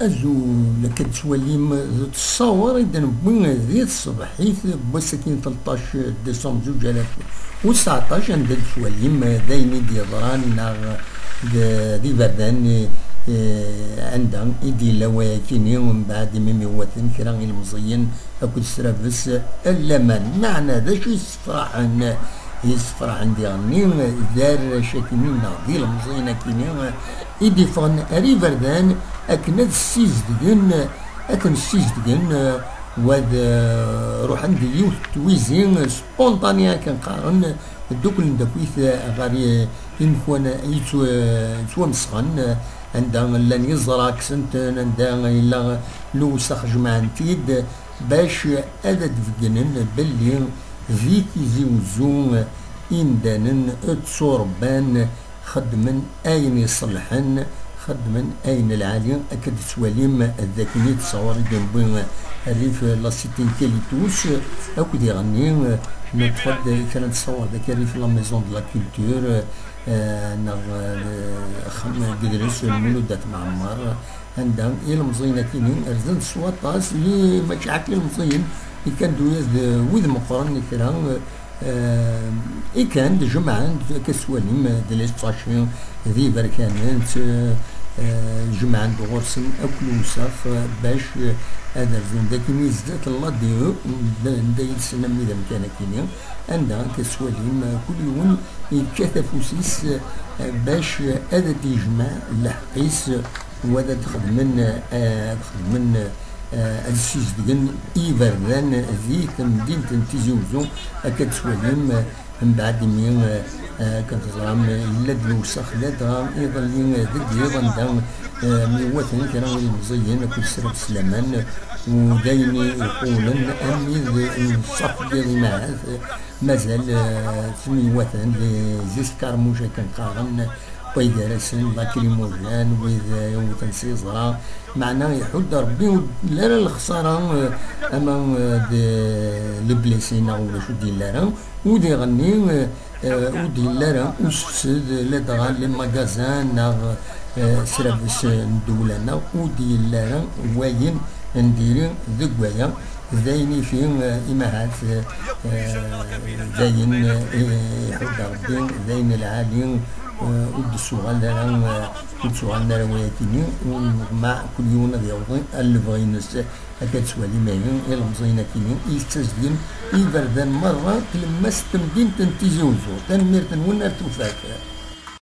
أزو لك توليم تصور إذا نبوي ذي الصباحيت بوسكين 13 ديسمبر 2019 عند توليم دايني ديضران دي بردان عندها إيدي لواكيني ومن بعد ميمي وثن كرا المزين أكو سرابس اللمان معنى ذا شي يصفر عندي غني دار شاكيني ناضي المزينة كيني إيدي فان أري بردان أكن السيزدقن واد روح عندي يوث تويزين سبونطانيا كنقارن دوك نداكويث غاري إنكوانا يتوا مسخن عندها لان يزرع كسنتن عندها إلا لوسخ جمعنتيد باش أدا تفقنن بلي ذيك يزيوزون إندانن تصوربان خدمن أين يصلحن خدمن أين العالي أكد سواليم الذاكيني تصور جنبين الريف لاسيتين كاليتوس أكد يغني نتفضل كان تصور ذاك الريف لا ميزون دو لا كولتور قدرس المولودات معمر عندها إلى مزينة كينين أرزن سواطاس اللي ما تعاكل المزين اللي كان دويز ويذ مقرن كرا كان جمعان كسواليم ديليستراسيون ذي بركانات جمعان غرسن أكل وصف باش هذا الزون ذاك ميزات الله ديو دايل سنة ميدا مكانا كينيا عندها كسواليم كل يوم يتكاثفوسيس باش هذا تيجمع الحقيس وهذا تخدمن السيس ديال إيفردان ذيك مدينة تيزي وزو أكاد سواليم من بعد مين كنتظرام لا دلوسخ لا دغام أيضا لي ذك أيضا دام ميواتني كان المزين كل سنة سلامان ودايني يقولن أمي الصف ديالي معاه مازال ميواتن زيسكار موجا كنقارن ويدرسن لاكريموجان وإذا يوم سيزرا معناه يحد ربي لا الخسارة أما لي بليسينا ولا شو ديال لارا ودي غني ودي لارا وسد لا دغا لي ماغازان ناغ سيرفيس ندولانا ودي لارا واين نديري ذكوايا زايني فيه إماهات زاين يحد ربي زاين العالي ود السؤال دارا وياكيني ومع كل يوم رياضي الفاينس هكا سوالي ماين إلى مزينة كيني يستسلم يبردان مرة لما ستمدين تنتيزي وزور تنمير تنون توفاك